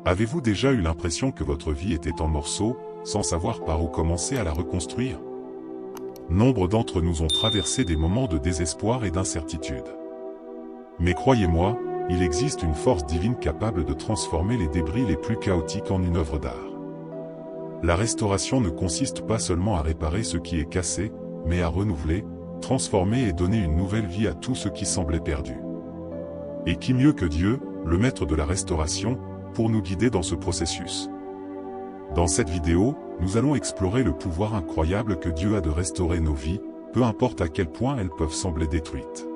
Avez-vous déjà eu l'impression que votre vie était en morceaux, sans savoir par où commencer à la reconstruire? Nombre d'entre nous ont traversé des moments de désespoir et d'incertitude. Mais croyez-moi, il existe une force divine capable de transformer les débris les plus chaotiques en une œuvre d'art. La restauration ne consiste pas seulement à réparer ce qui est cassé, mais à renouveler, transformer et donner une nouvelle vie à tout ce qui semblait perdu. Et qui mieux que Dieu, le maître de la restauration, pour nous guider dans ce processus? Dans cette vidéo, nous allons explorer le pouvoir incroyable que Dieu a de restaurer nos vies, peu importe à quel point elles peuvent sembler détruites.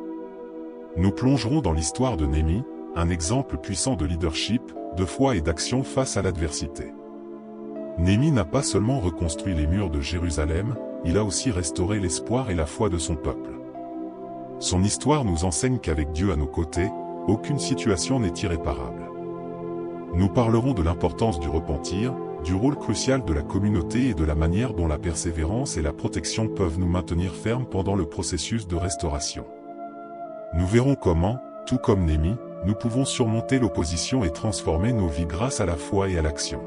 Nous plongerons dans l'histoire de Néhémie, un exemple puissant de leadership, de foi et d'action face à l'adversité. Néhémie n'a pas seulement reconstruit les murs de Jérusalem, il a aussi restauré l'espoir et la foi de son peuple. Son histoire nous enseigne qu'avec Dieu à nos côtés, aucune situation n'est irréparable. Nous parlerons de l'importance du repentir, du rôle crucial de la communauté et de la manière dont la persévérance et la protection peuvent nous maintenir fermes pendant le processus de restauration. Nous verrons comment, tout comme Néhémie, nous pouvons surmonter l'opposition et transformer nos vies grâce à la foi et à l'action.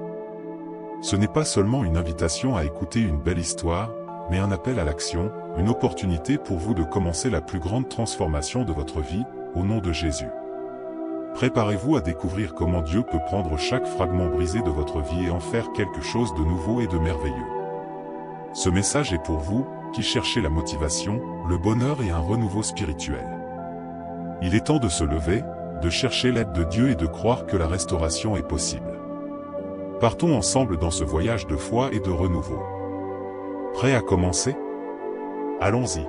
Ce n'est pas seulement une invitation à écouter une belle histoire, mais un appel à l'action, une opportunité pour vous de commencer la plus grande transformation de votre vie, au nom de Jésus. Préparez-vous à découvrir comment Dieu peut prendre chaque fragment brisé de votre vie et en faire quelque chose de nouveau et de merveilleux. Ce message est pour vous, qui cherchez la motivation, le bonheur et un renouveau spirituel. Il est temps de se lever, de chercher l'aide de Dieu et de croire que la restauration est possible. Partons ensemble dans ce voyage de foi et de renouveau. Prêt à commencer? Allons-y.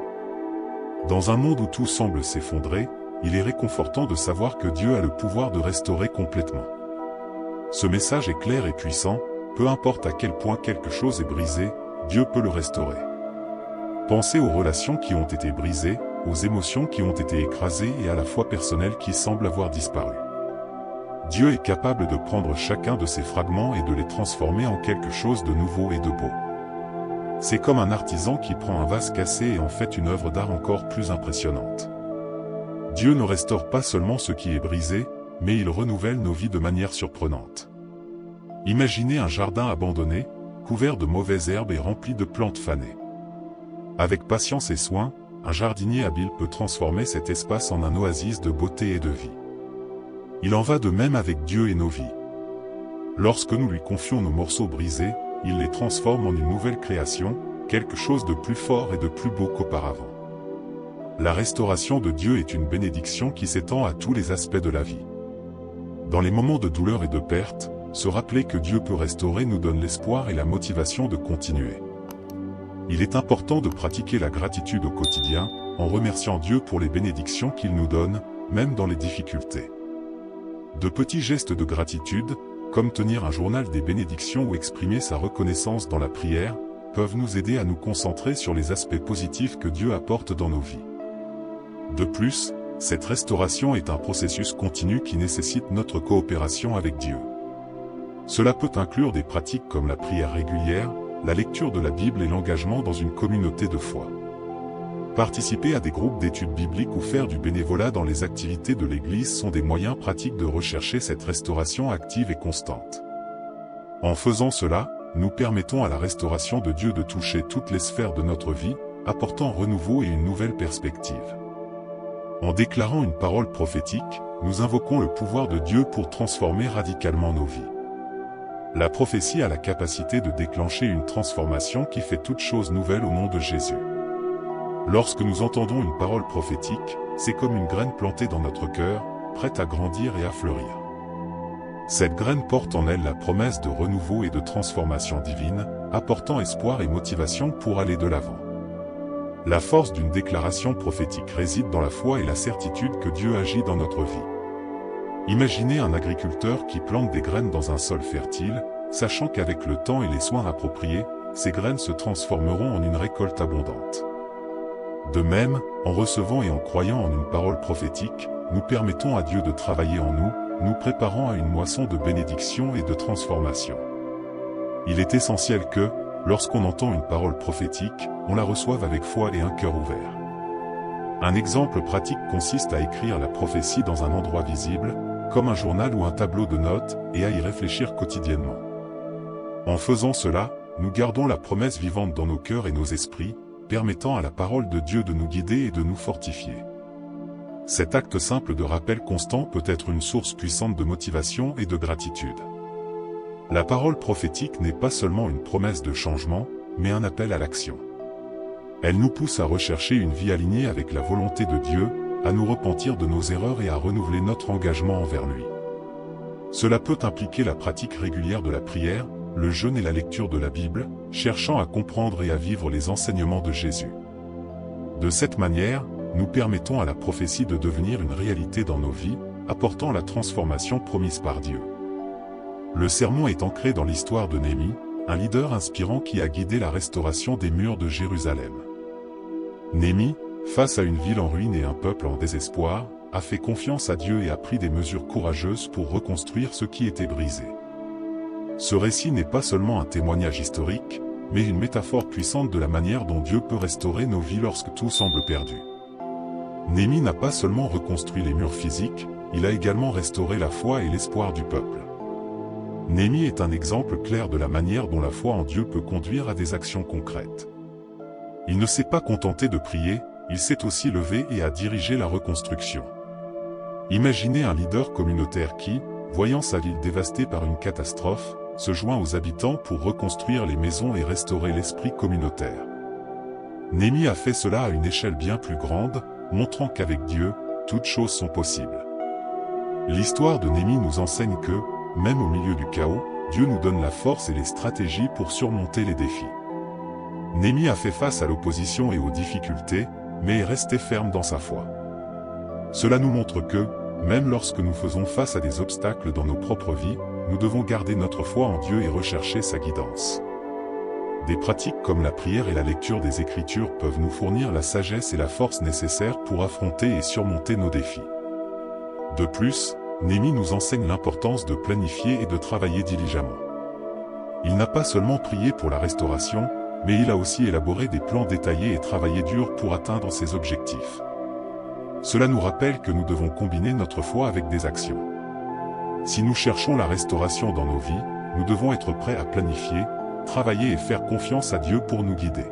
Dans un monde où tout semble s'effondrer, il est réconfortant de savoir que Dieu a le pouvoir de restaurer complètement. Ce message est clair et puissant, peu importe à quel point quelque chose est brisé, Dieu peut le restaurer. Pensez aux relations qui ont été brisées, aux émotions qui ont été écrasées et à la foi personnelle qui semble avoir disparu. Dieu est capable de prendre chacun de ces fragments et de les transformer en quelque chose de nouveau et de beau. C'est comme un artisan qui prend un vase cassé et en fait une œuvre d'art encore plus impressionnante. Dieu ne restaure pas seulement ce qui est brisé, mais il renouvelle nos vies de manière surprenante. Imaginez un jardin abandonné, couvert de mauvaises herbes et rempli de plantes fanées. Avec patience et soin, un jardinier habile peut transformer cet espace en un oasis de beauté et de vie. Il en va de même avec Dieu et nos vies. Lorsque nous lui confions nos morceaux brisés, il les transforme en une nouvelle création, quelque chose de plus fort et de plus beau qu'auparavant. La restauration de Dieu est une bénédiction qui s'étend à tous les aspects de la vie. Dans les moments de douleur et de perte, se rappeler que Dieu peut restaurer nous donne l'espoir et la motivation de continuer. Il est important de pratiquer la gratitude au quotidien, en remerciant Dieu pour les bénédictions qu'il nous donne, même dans les difficultés. De petits gestes de gratitude, comme tenir un journal des bénédictions ou exprimer sa reconnaissance dans la prière, peuvent nous aider à nous concentrer sur les aspects positifs que Dieu apporte dans nos vies. De plus, cette restauration est un processus continu qui nécessite notre coopération avec Dieu. Cela peut inclure des pratiques comme la prière régulière, la lecture de la Bible et l'engagement dans une communauté de foi. Participer à des groupes d'études bibliques ou faire du bénévolat dans les activités de l'Église sont des moyens pratiques de rechercher cette restauration active et constante. En faisant cela, nous permettons à la restauration de Dieu de toucher toutes les sphères de notre vie, apportant renouveau et une nouvelle perspective. En déclarant une parole prophétique, nous invoquons le pouvoir de Dieu pour transformer radicalement nos vies. La prophétie a la capacité de déclencher une transformation qui fait toute chose nouvelle au nom de Jésus. Lorsque nous entendons une parole prophétique, c'est comme une graine plantée dans notre cœur, prête à grandir et à fleurir. Cette graine porte en elle la promesse de renouveau et de transformation divine, apportant espoir et motivation pour aller de l'avant. La force d'une déclaration prophétique réside dans la foi et la certitude que Dieu agit dans notre vie. Imaginez un agriculteur qui plante des graines dans un sol fertile, sachant qu'avec le temps et les soins appropriés, ces graines se transformeront en une récolte abondante. De même, en recevant et en croyant en une parole prophétique, nous permettons à Dieu de travailler en nous, nous préparant à une moisson de bénédiction et de transformation. Il est essentiel que, lorsqu'on entend une parole prophétique, on la reçoive avec foi et un cœur ouvert. Un exemple pratique consiste à écrire la prophétie dans un endroit visible, comme un journal ou un tableau de notes, et à y réfléchir quotidiennement. En faisant cela, nous gardons la promesse vivante dans nos cœurs et nos esprits, permettant à la parole de Dieu de nous guider et de nous fortifier. Cet acte simple de rappel constant peut être une source puissante de motivation et de gratitude. La parole prophétique n'est pas seulement une promesse de changement, mais un appel à l'action. Elle nous pousse à rechercher une vie alignée avec la volonté de Dieu, à nous repentir de nos erreurs et à renouveler notre engagement envers lui. Cela peut impliquer la pratique régulière de la prière, le jeûne et la lecture de la Bible, cherchant à comprendre et à vivre les enseignements de Jésus. De cette manière, nous permettons à la prophétie de devenir une réalité dans nos vies, apportant la transformation promise par Dieu. Le sermon est ancré dans l'histoire de Néhémie, un leader inspirant qui a guidé la restauration des murs de Jérusalem. Néhémie, face à une ville en ruine et un peuple en désespoir, a fait confiance à Dieu et a pris des mesures courageuses pour reconstruire ce qui était brisé. Ce récit n'est pas seulement un témoignage historique, mais une métaphore puissante de la manière dont Dieu peut restaurer nos vies lorsque tout semble perdu. Néhémie n'a pas seulement reconstruit les murs physiques, il a également restauré la foi et l'espoir du peuple. Néhémie est un exemple clair de la manière dont la foi en Dieu peut conduire à des actions concrètes. Il ne s'est pas contenté de prier, il s'est aussi levé et a dirigé la reconstruction. Imaginez un leader communautaire qui, voyant sa ville dévastée par une catastrophe, se joint aux habitants pour reconstruire les maisons et restaurer l'esprit communautaire. Néhémie a fait cela à une échelle bien plus grande, montrant qu'avec Dieu, toutes choses sont possibles. L'histoire de Néhémie nous enseigne que, même au milieu du chaos, Dieu nous donne la force et les stratégies pour surmonter les défis. Néhémie a fait face à l'opposition et aux difficultés, mais est resté ferme dans sa foi. Cela nous montre que, même lorsque nous faisons face à des obstacles dans nos propres vies, nous devons garder notre foi en Dieu et rechercher sa guidance. Des pratiques comme la prière et la lecture des Écritures peuvent nous fournir la sagesse et la force nécessaires pour affronter et surmonter nos défis. De plus, Néhémie nous enseigne l'importance de planifier et de travailler diligemment. Il n'a pas seulement prié pour la restauration, mais il a aussi élaboré des plans détaillés et travaillé dur pour atteindre ses objectifs. Cela nous rappelle que nous devons combiner notre foi avec des actions. Si nous cherchons la restauration dans nos vies, nous devons être prêts à planifier, travailler et faire confiance à Dieu pour nous guider.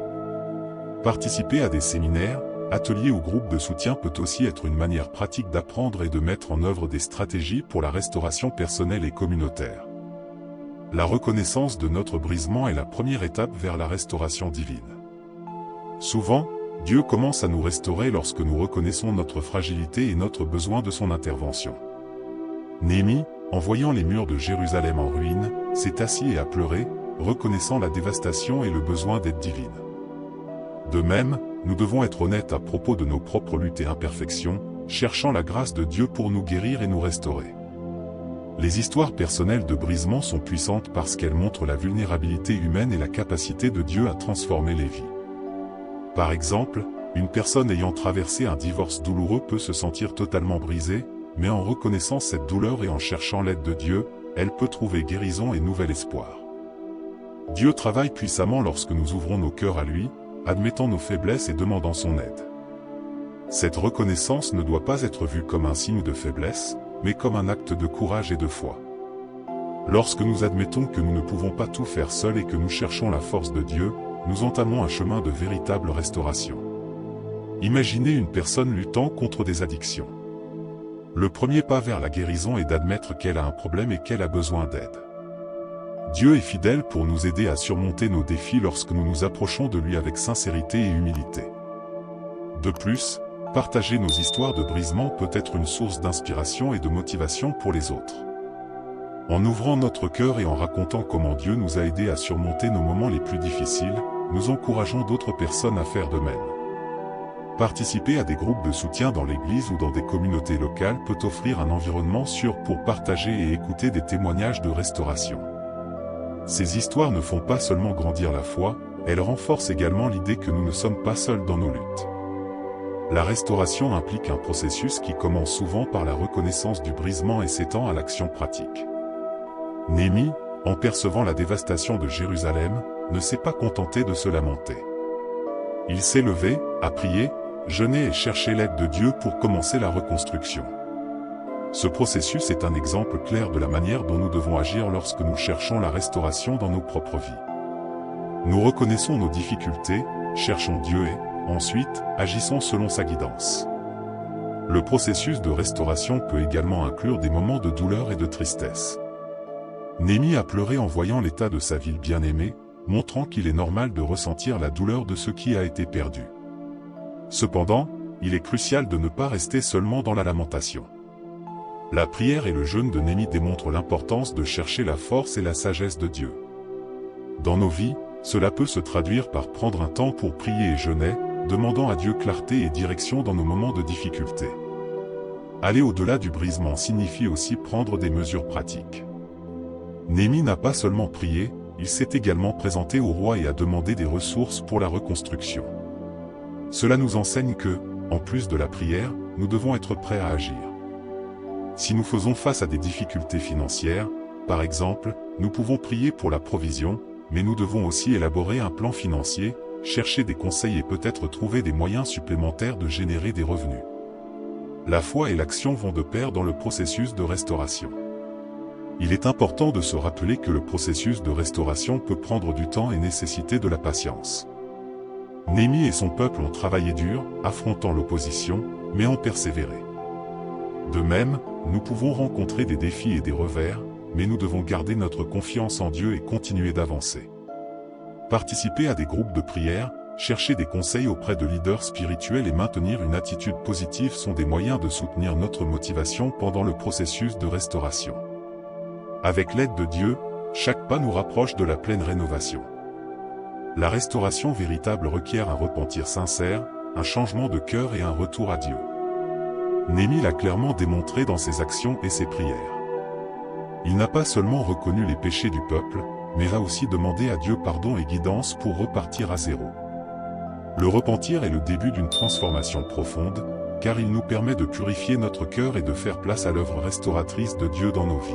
Participer à des séminaires, ateliers ou groupes de soutien peut aussi être une manière pratique d'apprendre et de mettre en œuvre des stratégies pour la restauration personnelle et communautaire. La reconnaissance de notre brisement est la première étape vers la restauration divine. Souvent, Dieu commence à nous restaurer lorsque nous reconnaissons notre fragilité et notre besoin de son intervention. Néhémie, en voyant les murs de Jérusalem en ruine, s'est assis et a pleuré, reconnaissant la dévastation et le besoin d'aide divine. De même, nous devons être honnêtes à propos de nos propres luttes et imperfections, cherchant la grâce de Dieu pour nous guérir et nous restaurer. Les histoires personnelles de brisement sont puissantes parce qu'elles montrent la vulnérabilité humaine et la capacité de Dieu à transformer les vies. Par exemple, une personne ayant traversé un divorce douloureux peut se sentir totalement brisée, mais en reconnaissant cette douleur et en cherchant l'aide de Dieu, elle peut trouver guérison et nouvel espoir. Dieu travaille puissamment lorsque nous ouvrons nos cœurs à lui, admettant nos faiblesses et demandant son aide. Cette reconnaissance ne doit pas être vue comme un signe de faiblesse, mais comme un acte de courage et de foi. Lorsque nous admettons que nous ne pouvons pas tout faire seuls et que nous cherchons la force de Dieu, nous entamons un chemin de véritable restauration. Imaginez une personne luttant contre des addictions. Le premier pas vers la guérison est d'admettre qu'elle a un problème et qu'elle a besoin d'aide. Dieu est fidèle pour nous aider à surmonter nos défis lorsque nous nous approchons de lui avec sincérité et humilité. De plus, partager nos histoires de brisement peut être une source d'inspiration et de motivation pour les autres. En ouvrant notre cœur et en racontant comment Dieu nous a aidés à surmonter nos moments les plus difficiles, nous encourageons d'autres personnes à faire de même. Participer à des groupes de soutien dans l'Église ou dans des communautés locales peut offrir un environnement sûr pour partager et écouter des témoignages de restauration. Ces histoires ne font pas seulement grandir la foi, elles renforcent également l'idée que nous ne sommes pas seuls dans nos luttes. La restauration implique un processus qui commence souvent par la reconnaissance du brisement et s'étend à l'action pratique. Néhémie, en percevant la dévastation de Jérusalem, ne s'est pas contenté de se lamenter. Il s'est levé, a prié, jeûné et cherché l'aide de Dieu pour commencer la reconstruction. Ce processus est un exemple clair de la manière dont nous devons agir lorsque nous cherchons la restauration dans nos propres vies. Nous reconnaissons nos difficultés, cherchons Dieu et, ensuite, agissons selon sa guidance. Le processus de restauration peut également inclure des moments de douleur et de tristesse. Néhémie a pleuré en voyant l'état de sa ville bien-aimée, montrant qu'il est normal de ressentir la douleur de ce qui a été perdu. Cependant, il est crucial de ne pas rester seulement dans la lamentation. La prière et le jeûne de Néhémie démontrent l'importance de chercher la force et la sagesse de Dieu. Dans nos vies, cela peut se traduire par prendre un temps pour prier et jeûner, demandant à Dieu clarté et direction dans nos moments de difficulté. Aller au-delà du brisement signifie aussi prendre des mesures pratiques. Néhémie n'a pas seulement prié, il s'est également présenté au roi et a demandé des ressources pour la reconstruction. Cela nous enseigne que, en plus de la prière, nous devons être prêts à agir. Si nous faisons face à des difficultés financières, par exemple, nous pouvons prier pour la provision, mais nous devons aussi élaborer un plan financier, chercher des conseils et peut-être trouver des moyens supplémentaires de générer des revenus. La foi et l'action vont de pair dans le processus de restauration. Il est important de se rappeler que le processus de restauration peut prendre du temps et nécessiter de la patience. Néhémie et son peuple ont travaillé dur, affrontant l'opposition, mais ont persévéré. De même, nous pouvons rencontrer des défis et des revers, mais nous devons garder notre confiance en Dieu et continuer d'avancer. Participer à des groupes de prière, chercher des conseils auprès de leaders spirituels et maintenir une attitude positive sont des moyens de soutenir notre motivation pendant le processus de restauration. Avec l'aide de Dieu, chaque pas nous rapproche de la pleine rénovation. La restauration véritable requiert un repentir sincère, un changement de cœur et un retour à Dieu. Néhémie l'a clairement démontré dans ses actions et ses prières. Il n'a pas seulement reconnu les péchés du peuple, mais a aussi demandé à Dieu pardon et guidance pour repartir à zéro. Le repentir est le début d'une transformation profonde, car il nous permet de purifier notre cœur et de faire place à l'œuvre restauratrice de Dieu dans nos vies.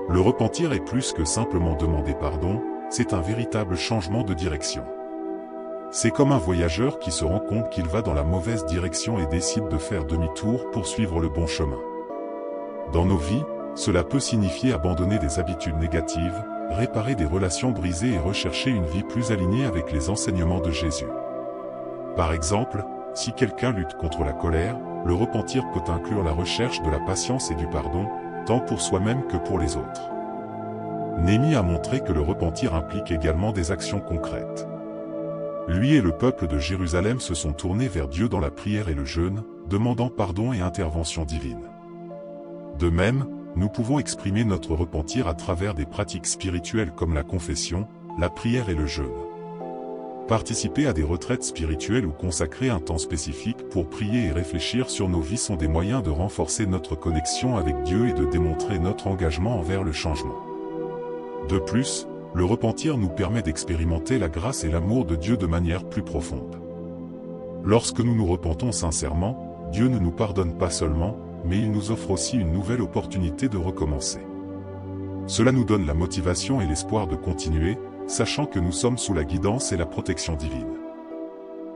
Le repentir est plus que simplement demander pardon, c'est un véritable changement de direction. C'est comme un voyageur qui se rend compte qu'il va dans la mauvaise direction et décide de faire demi-tour pour suivre le bon chemin. Dans nos vies, cela peut signifier abandonner des habitudes négatives, réparer des relations brisées et rechercher une vie plus alignée avec les enseignements de Jésus. Par exemple, si quelqu'un lutte contre la colère, le repentir peut inclure la recherche de la patience et du pardon, tant pour soi-même que pour les autres. Néhémie a montré que le repentir implique également des actions concrètes. Lui et le peuple de Jérusalem se sont tournés vers Dieu dans la prière et le jeûne, demandant pardon et intervention divine. De même, nous pouvons exprimer notre repentir à travers des pratiques spirituelles comme la confession, la prière et le jeûne. Participer à des retraites spirituelles ou consacrer un temps spécifique pour prier et réfléchir sur nos vies sont des moyens de renforcer notre connexion avec Dieu et de démontrer notre engagement envers le changement. De plus, le repentir nous permet d'expérimenter la grâce et l'amour de Dieu de manière plus profonde. Lorsque nous nous repentons sincèrement, Dieu ne nous pardonne pas seulement, mais il nous offre aussi une nouvelle opportunité de recommencer. Cela nous donne la motivation et l'espoir de continuer, sachant que nous sommes sous la guidance et la protection divine.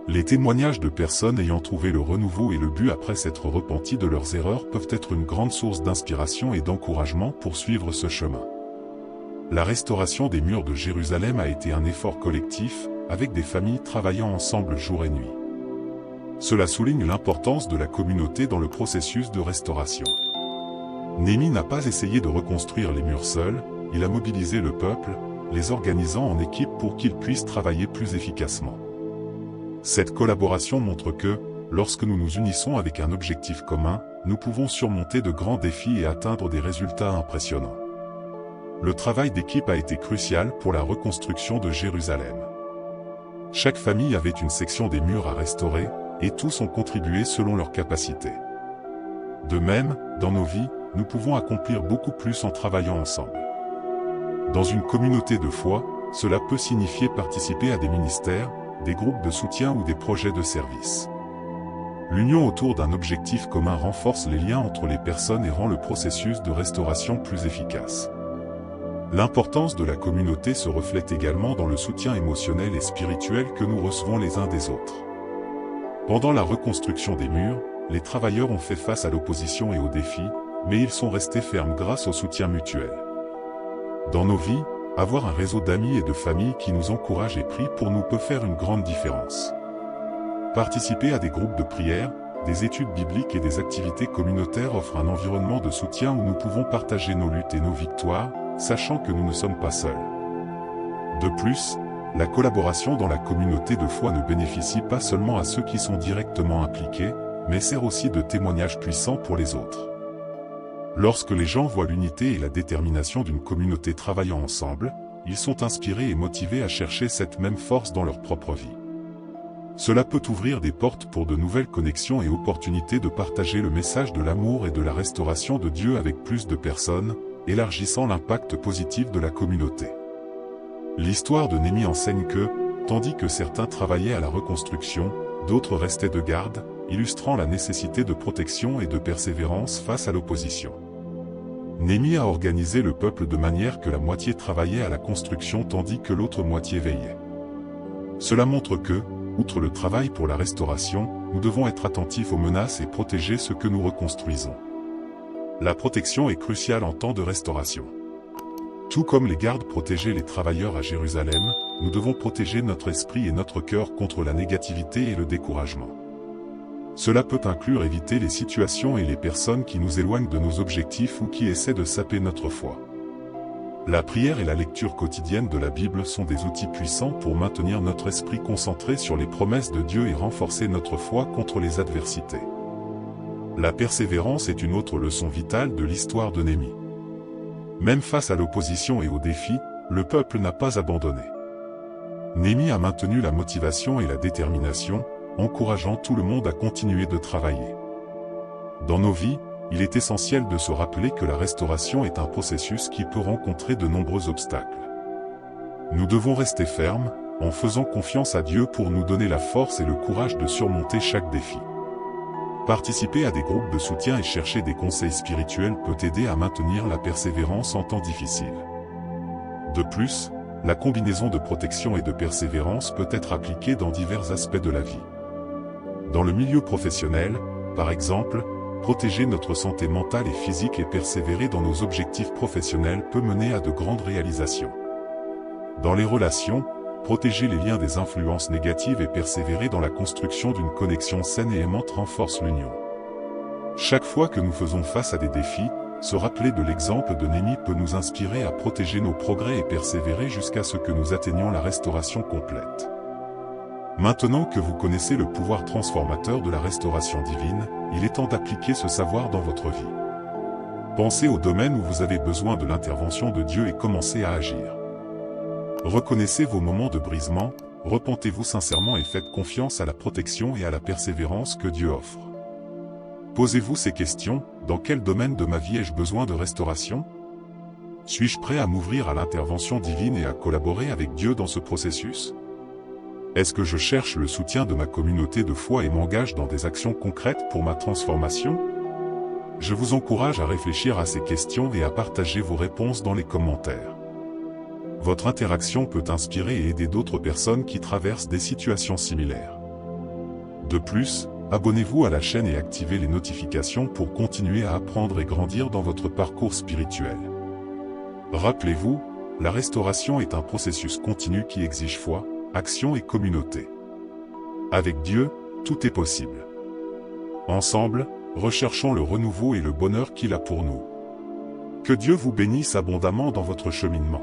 Les témoignages de personnes ayant trouvé le renouveau et le but après s'être repentis de leurs erreurs peuvent être une grande source d'inspiration et d'encouragement pour suivre ce chemin. La restauration des murs de Jérusalem a été un effort collectif, avec des familles travaillant ensemble jour et nuit. Cela souligne l'importance de la communauté dans le processus de restauration. Néhémie n'a pas essayé de reconstruire les murs seul, il a mobilisé le peuple, les organisant en équipe pour qu'ils puissent travailler plus efficacement. Cette collaboration montre que, lorsque nous nous unissons avec un objectif commun, nous pouvons surmonter de grands défis et atteindre des résultats impressionnants. Le travail d'équipe a été crucial pour la reconstruction de Jérusalem. Chaque famille avait une section des murs à restaurer, et tous ont contribué selon leurs capacités. De même, dans nos vies, nous pouvons accomplir beaucoup plus en travaillant ensemble. Dans une communauté de foi, cela peut signifier participer à des ministères, des groupes de soutien ou des projets de service. L'union autour d'un objectif commun renforce les liens entre les personnes et rend le processus de restauration plus efficace. L'importance de la communauté se reflète également dans le soutien émotionnel et spirituel que nous recevons les uns des autres. Pendant la reconstruction des murs, les travailleurs ont fait face à l'opposition et aux défis, mais ils sont restés fermes grâce au soutien mutuel. Dans nos vies, avoir un réseau d'amis et de familles qui nous encouragent et prient pour nous peut faire une grande différence. Participer à des groupes de prière, des études bibliques et des activités communautaires offrent un environnement de soutien où nous pouvons partager nos luttes et nos victoires, sachant que nous ne sommes pas seuls. De plus, la collaboration dans la communauté de foi ne bénéficie pas seulement à ceux qui sont directement impliqués, mais sert aussi de témoignage puissant pour les autres. Lorsque les gens voient l'unité et la détermination d'une communauté travaillant ensemble, ils sont inspirés et motivés à chercher cette même force dans leur propre vie. Cela peut ouvrir des portes pour de nouvelles connexions et opportunités de partager le message de l'amour et de la restauration de Dieu avec plus de personnes, élargissant l'impact positif de la communauté. L'histoire de Néhémie enseigne que, tandis que certains travaillaient à la reconstruction, d'autres restaient de garde, illustrant la nécessité de protection et de persévérance face à l'opposition. Néhémie a organisé le peuple de manière que la moitié travaillait à la construction tandis que l'autre moitié veillait. Cela montre que, outre le travail pour la restauration, nous devons être attentifs aux menaces et protéger ce que nous reconstruisons. La protection est cruciale en temps de restauration. Tout comme les gardes protégeaient les travailleurs à Jérusalem, nous devons protéger notre esprit et notre cœur contre la négativité et le découragement. Cela peut inclure éviter les situations et les personnes qui nous éloignent de nos objectifs ou qui essaient de saper notre foi. La prière et la lecture quotidienne de la Bible sont des outils puissants pour maintenir notre esprit concentré sur les promesses de Dieu et renforcer notre foi contre les adversités. La persévérance est une autre leçon vitale de l'histoire de Néhémie. Même face à l'opposition et aux défis, le peuple n'a pas abandonné. Néhémie a maintenu la motivation et la détermination, encourageant tout le monde à continuer de travailler. Dans nos vies, il est essentiel de se rappeler que la restauration est un processus qui peut rencontrer de nombreux obstacles. Nous devons rester fermes, en faisant confiance à Dieu pour nous donner la force et le courage de surmonter chaque défi. Participer à des groupes de soutien et chercher des conseils spirituels peut aider à maintenir la persévérance en temps difficile. De plus, la combinaison de protection et de persévérance peut être appliquée dans divers aspects de la vie. Dans le milieu professionnel, par exemple, protéger notre santé mentale et physique et persévérer dans nos objectifs professionnels peut mener à de grandes réalisations. Dans les relations, protéger les liens des influences négatives et persévérer dans la construction d'une connexion saine et aimante renforce l'union. Chaque fois que nous faisons face à des défis, se rappeler de l'exemple de Néhémie peut nous inspirer à protéger nos progrès et persévérer jusqu'à ce que nous atteignions la restauration complète. Maintenant que vous connaissez le pouvoir transformateur de la restauration divine, il est temps d'appliquer ce savoir dans votre vie. Pensez au domaine où vous avez besoin de l'intervention de Dieu et commencez à agir. Reconnaissez vos moments de brisement, repentez-vous sincèrement et faites confiance à la protection et à la persévérance que Dieu offre. Posez-vous ces questions: dans quel domaine de ma vie ai-je besoin de restauration? Suis-je prêt à m'ouvrir à l'intervention divine et à collaborer avec Dieu dans ce processus? Est-ce que je cherche le soutien de ma communauté de foi et m'engage dans des actions concrètes pour ma transformation? Je vous encourage à réfléchir à ces questions et à partager vos réponses dans les commentaires. Votre interaction peut inspirer et aider d'autres personnes qui traversent des situations similaires. De plus, abonnez-vous à la chaîne et activez les notifications pour continuer à apprendre et grandir dans votre parcours spirituel. Rappelez-vous, la restauration est un processus continu qui exige foi, action et communauté. Avec Dieu, tout est possible. Ensemble, recherchons le renouveau et le bonheur qu'il a pour nous. Que Dieu vous bénisse abondamment dans votre cheminement.